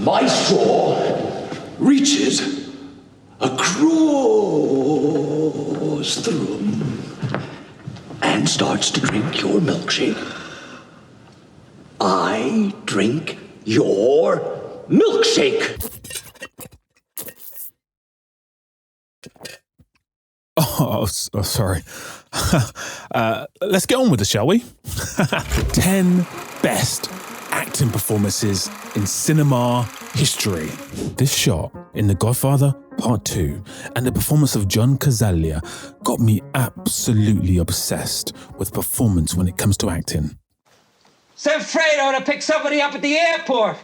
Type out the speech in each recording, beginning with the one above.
My straw reaches across the room and starts to drink your milkshake. I drink your milkshake. Oh, sorry. Let's get on with it, shall we? 10 best acting performances in cinema history. This shot in The Godfather Part 2 and the performance of John Cazale got me absolutely obsessed with performance when it comes to acting. Send Fredo to pick somebody up at the airport.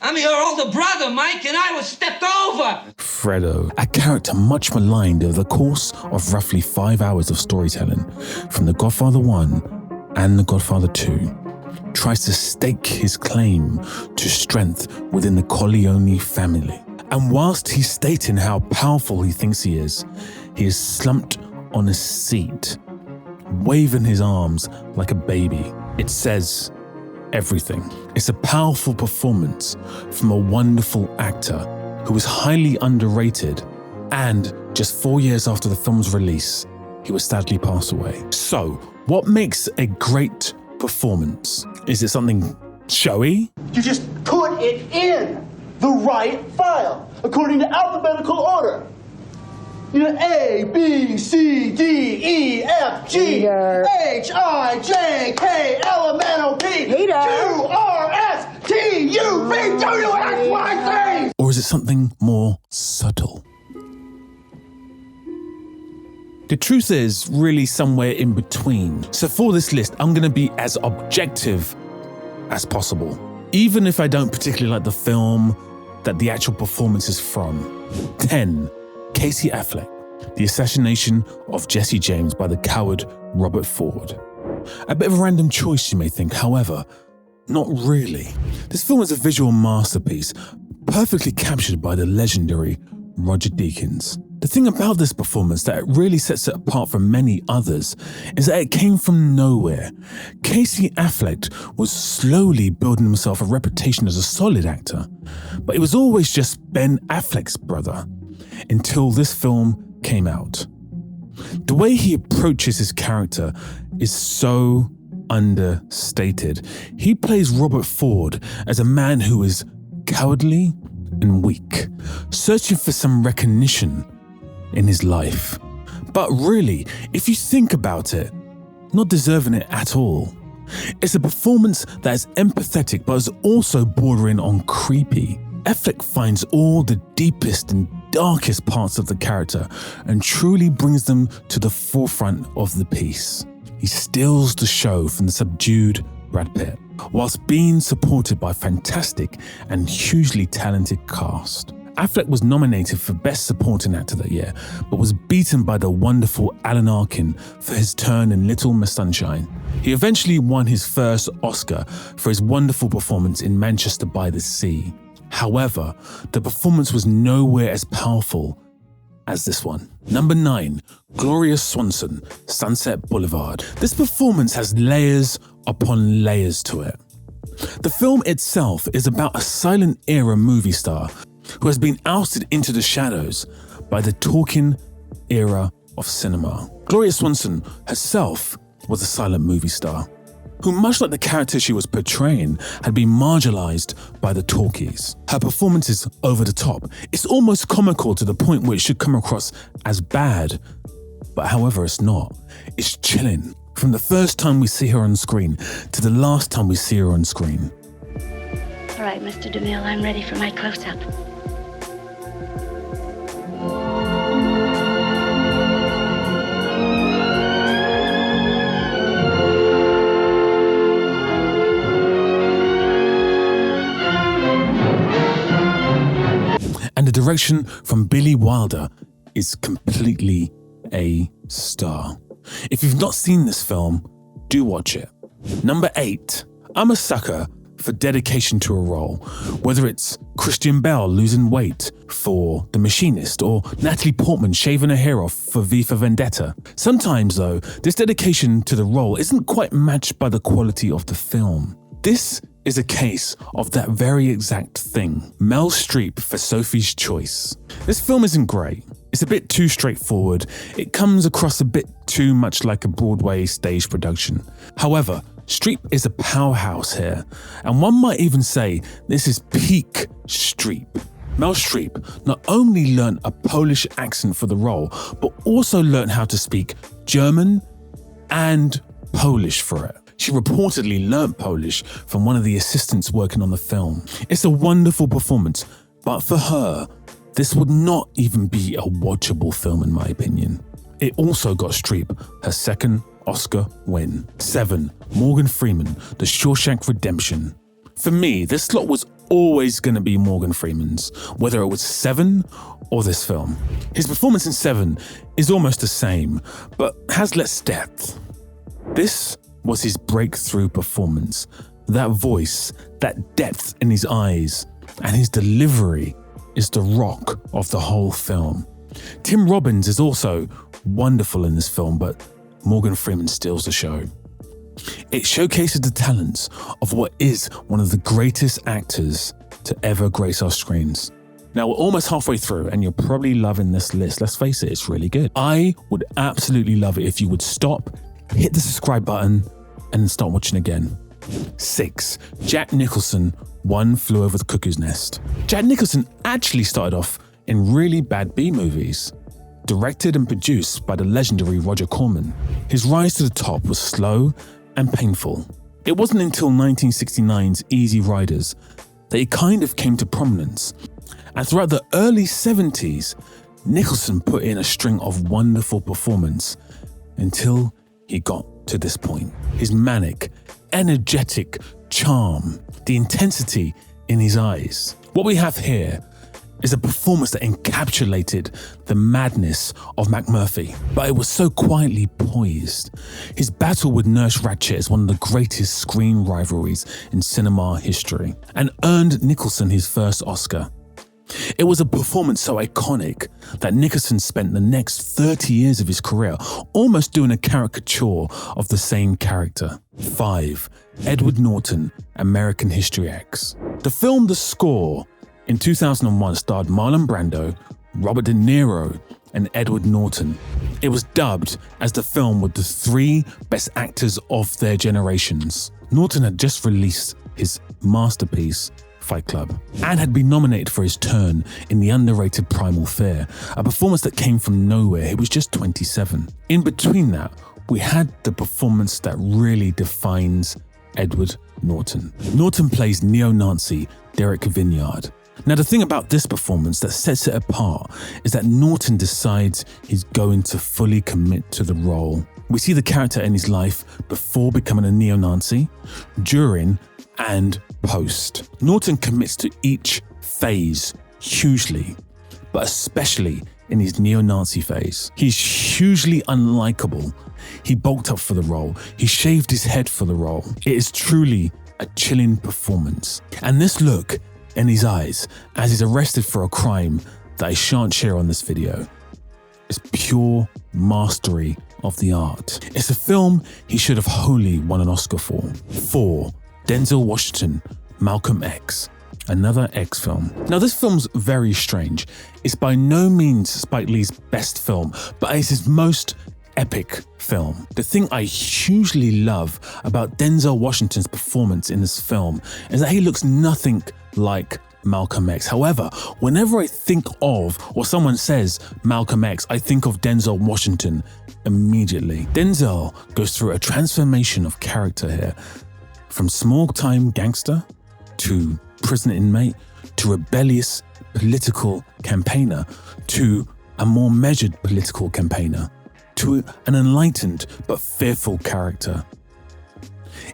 I'm your older brother, Mike, and I was stepped over. Fredo, a character much maligned over the course of roughly 5 hours of storytelling from The Godfather 1 and The Godfather 2, tries to stake his claim to strength within the Corleone family. And whilst he's stating how powerful he thinks he is slumped on a seat, waving his arms like a baby. It says everything. It's a powerful performance from a wonderful actor who was highly underrated, and just 4 years after the film's release, he was sadly passed away. So, what makes a great performance? Is it something showy? You just put it in the right file, according to alphabetical order. You know, A, B, C, D, E, F, G, H, I, J, K, L, M, N, O, P, Q, R, S, T, U, V, W, X, Y, Z! Or is it something more subtle? The truth is really somewhere in between. So for this list, I'm going to be as objective as possible. Even if I don't particularly like the film that the actual performance is from. 10. Casey Affleck, the assassination of Jesse James by the coward Robert Ford. A bit of a random choice, you may think, however, not really. This film is a visual masterpiece, perfectly captured by the legendary Roger Deakins. The thing about this performance that really sets it apart from many others is that it came from nowhere. Casey Affleck was slowly building himself a reputation as a solid actor, but he was always just Ben Affleck's brother until this film came out. The way he approaches his character is so understated. He plays Robert Ford as a man who is cowardly and weak, searching for some recognition in his life. But really, if you think about it, not deserving it at all. It's a performance that is empathetic but is also bordering on creepy. Affleck finds all the deepest and darkest parts of the character and truly brings them to the forefront of the piece. He steals the show from the subdued Brad Pitt, whilst being supported by a fantastic and hugely talented cast. Affleck was nominated for Best Supporting Actor that year, but was beaten by the wonderful Alan Arkin for his turn in Little Miss Sunshine. He eventually won his first Oscar for his wonderful performance in Manchester by the Sea. However, the performance was nowhere as powerful as this one. Number 9, Gloria Swanson, Sunset Boulevard. This performance has layers upon layers to it. The film itself is about a silent era movie star who has been ousted into the shadows by the talking era of cinema. Gloria Swanson herself was a silent movie star who, much like the character she was portraying, had been marginalized by the talkies. Her performance is over the top. It's almost comical to the point where it should come across as bad, but however it's not. It's chilling. From the first time we see her on screen to the last time we see her on screen. All right, Mr. DeMille, I'm ready for my close-up. And the direction from Billy Wilder is completely a star. If you've not seen this film, do watch it. Number 8, I'm a sucker for dedication to a role, whether it's Christian Bale losing weight for The Machinist or Natalie Portman shaving her hair off for V for Vendetta. Sometimes though, this dedication to the role isn't quite matched by the quality of the film. This is a case of that very exact thing. Mel Streep for Sophie's Choice. This film isn't great. It's a bit too straightforward. It comes across a bit too much like a Broadway stage production. However, Streep is a powerhouse here, and one might even say this is peak Streep. Mel Streep not only learned a Polish accent for the role, but also learned how to speak German and Polish for it. She reportedly learnt Polish from one of the assistants working on the film. It's a wonderful performance, but for her, this would not even be a watchable film in my opinion. It also got Streep her second Oscar win. 7. Morgan Freeman, The Shawshank Redemption. For me, this slot was always going to be Morgan Freeman's, whether it was 7 or this film. His performance in 7 is almost the same, but has less depth. This was his breakthrough performance. That voice, that depth in his eyes, and his delivery is the rock of the whole film. Tim Robbins is also wonderful in this film, but Morgan Freeman steals the show. It showcases the talents of what is one of the greatest actors to ever grace our screens. Now, we're almost halfway through and you're probably loving this list. Let's face it, it's really good. I would absolutely love it if you would stop, hit the subscribe button, and then start watching again. 6. Jack Nicholson, One Flew Over the Cuckoo's Nest. Jack Nicholson actually started off in really bad B-movies, directed and produced by the legendary Roger Corman. His rise to the top was slow and painful. It wasn't until 1969's Easy Riders that he kind of came to prominence. And throughout the early 70s, Nicholson put in a string of wonderful performances until he got to this point. His manic, energetic charm, the intensity in his eyes. What we have here is a performance that encapsulated the madness of McMurphy, but it was so quietly poised. His battle with Nurse Ratched is one of the greatest screen rivalries in cinema history, and earned Nicholson his first Oscar. It was a performance so iconic that Nicholson spent the next 30 years of his career almost doing a caricature of the same character. 5. Edward Norton, American History X. The film The Score in 2001 starred Marlon Brando, Robert De Niro, and Edward Norton. It was dubbed as the film with the 3 best actors of their generations. Norton had just released his masterpiece, Fight Club, and had been nominated for his turn in the underrated Primal Fear, a performance that came from nowhere. He was just 27. In between that, we had the performance that really defines Edward Norton. Norton plays neo-Nazi Derek Vinyard. Now, the thing about this performance that sets it apart is that Norton decides he's going to fully commit to the role. We see the character in his life before becoming a neo-Nazi, during, and post. Norton commits to each phase hugely, but especially in his neo-Nazi phase. He's hugely unlikable. He bulked up for the role. He shaved his head for the role. It is truly a chilling performance. And this look in his eyes as he's arrested for a crime that I shan't share on this video is pure mastery of the art. It's a film he should have wholly won an Oscar for. 4. Denzel Washington, Malcolm X, another X film. Now, this film's very strange. It's by no means Spike Lee's best film, but it's his most epic film. The thing I hugely love about Denzel Washington's performance in this film is that he looks nothing like Malcolm X. However, whenever I think of, or someone says Malcolm X, I think of Denzel Washington immediately. Denzel goes through a transformation of character here, from small-time gangster to prison inmate to rebellious political campaigner to a more measured political campaigner to an enlightened but fearful character.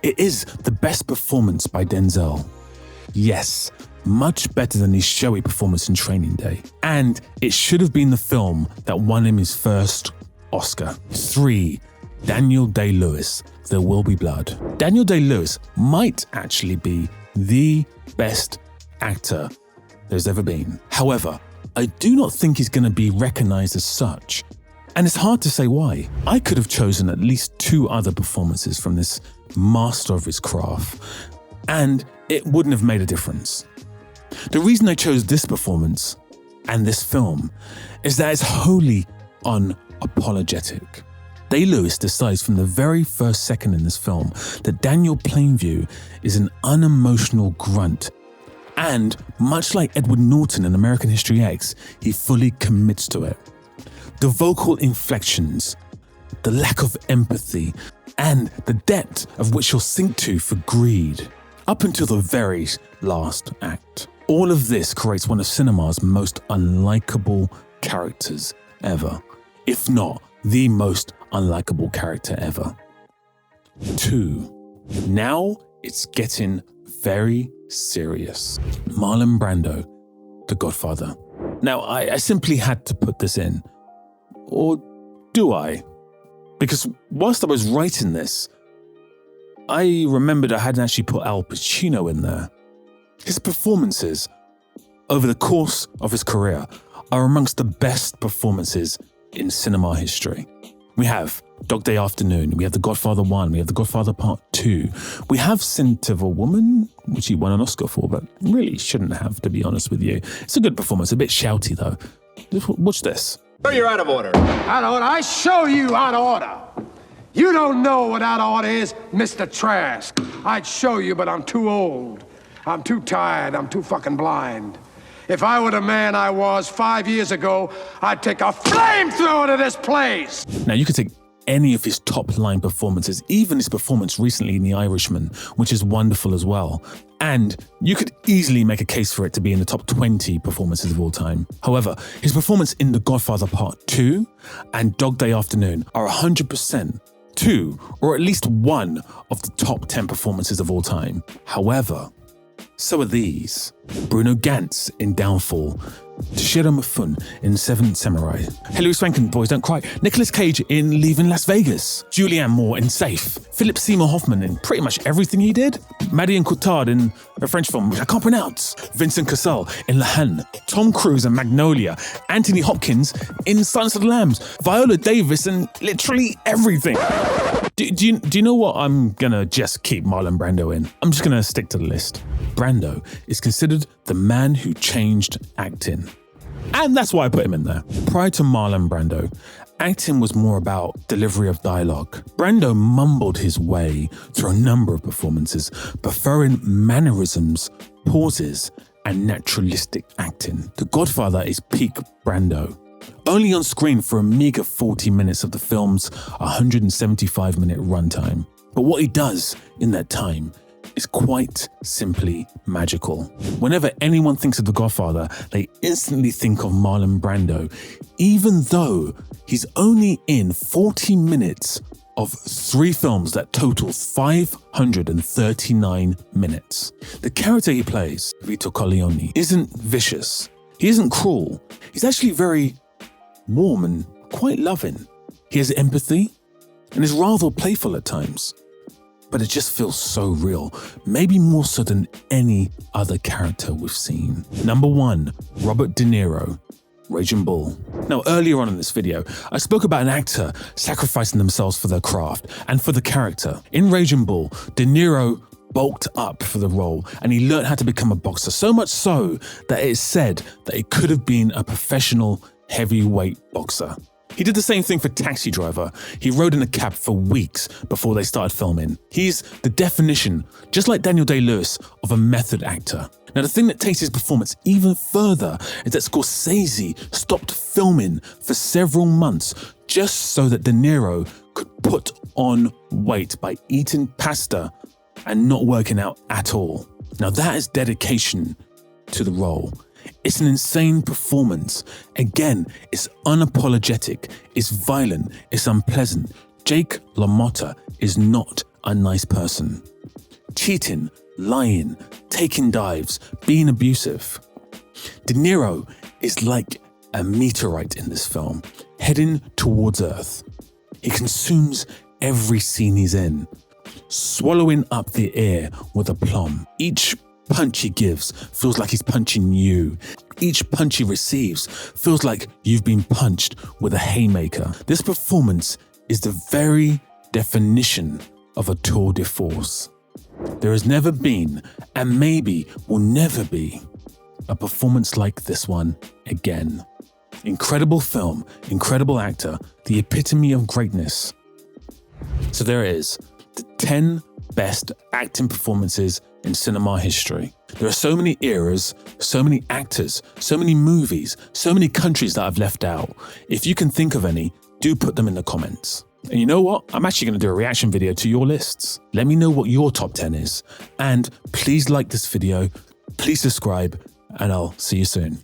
It is the best performance by Denzel. Yes, much better than his showy performance in Training Day. And it should have been the film that won him his first Oscar. 3. Daniel Day-Lewis, There Will Be Blood. Daniel Day-Lewis might actually be the best actor there's ever been. However, I do not think he's going to be recognized as such. And it's hard to say why. I could have chosen at least 2 other performances from this master of his craft. And it wouldn't have made a difference. The reason I chose this performance and this film is that it's wholly unapologetic. Day-Lewis decides from the very first second in this film that Daniel Plainview is an unemotional grunt. And much like Edward Norton in American History X, he fully commits to it. The vocal inflections, the lack of empathy, and the depth of which you'll sink to for greed, up until the very last act. All of this creates one of cinema's most unlikable characters ever, if not the most unlikable character ever. 2. Now it's getting very serious. Marlon Brando, The Godfather. Now, I simply had to put this in. Or do I? Because whilst I was writing this, I remembered I hadn't actually put Al Pacino in there. His performances over the course of his career are amongst the best performances in cinema history. We have Dog Day Afternoon, we have The Godfather 1, we have The Godfather Part 2, we have Scent of a Woman, which he won an Oscar for, but really shouldn't have, to be honest with you. It's a good performance, a bit shouty though. Watch this. You're out of order. Out of order? I show you out of order. You don't know what out of order is, Mr. Trask. I'd show you, but I'm too old. I'm too tired. I'm too fucking blind. If I were the man I was 5 years ago, I'd take a flamethrower to this place. Now, you could take any of his top-line performances, even his performance recently in The Irishman, which is wonderful as well. And you could easily make a case for it to be in the top 20 performances of all time. However, his performance in The Godfather Part 2 and Dog Day Afternoon are 100% 2, or at least 1 of the top 10 performances of all time. However, so are these. Bruno Gantz in Downfall, Toshiro Mifune in Seventh Samurai, Hilary Swank in Boys Don't Cry, Nicolas Cage in Leaving Las Vegas, Julianne Moore in Safe, Philip Seymour Hoffman in pretty much everything he did, Marion Cotillard in a French film which I can't pronounce, Vincent Cassel in La Haine, Tom Cruise in Magnolia, Anthony Hopkins in Silence of the Lambs, Viola Davis in literally everything. Do you know what? I'm gonna just keep Marlon Brando in. I'm just gonna stick to the list. Brando is considered the man who changed acting. And that's why I put him in there. Prior to Marlon Brando, acting was more about delivery of dialogue. Brando mumbled his way through a number of performances, preferring mannerisms, pauses, and naturalistic acting. The Godfather is peak Brando. Only on screen for a meager 40 minutes of the film's 175-minute runtime. But what he does in that time is quite simply magical. Whenever anyone thinks of The Godfather, they instantly think of Marlon Brando, even though he's only in 40 minutes of 3 films that total 539 minutes. The character he plays, Vito Corleone, isn't vicious. He isn't cruel. He's actually very warm and quite loving. He has empathy and is rather playful at times. But it just feels so real, maybe more so than any other character we've seen. Number 1, Robert De Niro, Raging Bull. Now, earlier on in this video, I spoke about an actor sacrificing themselves for their craft and for the character. In Raging Bull, De Niro bulked up for the role and he learned how to become a boxer, so much so that it is said that he could have been a professional heavyweight boxer. He did the same thing for Taxi Driver. He rode in a cab for weeks before they started filming. He's the definition, just like Daniel Day-Lewis, of a method actor. Now, the thing that takes his performance even further is that Scorsese stopped filming for several months just so that De Niro could put on weight by eating pasta and not working out at all. Now, that is dedication to the role. It's an insane performance. Again, it's unapologetic, it's violent, it's unpleasant. Jake LaMotta is not a nice person. Cheating, lying, taking dives, being abusive. De Niro is like a meteorite in this film, heading towards Earth. He consumes every scene he's in, swallowing up the air with aplomb. Each punch he gives feels like he's punching you. Each punch he receives feels like you've been punched with a haymaker. This performance is the very definition of a tour de force. There has never been, and maybe will never be, a performance like this one again. Incredible film, incredible actor, the epitome of greatness. So there it is, the 10 best acting performances in cinema history. There are so many eras, so many actors, so many movies, so many countries that I've left out. If you can think of any, do put them in the comments. And you know what? I'm actually going to do a reaction video to your lists. Let me know what your top 10 is. And please like this video, please subscribe, and I'll see you soon.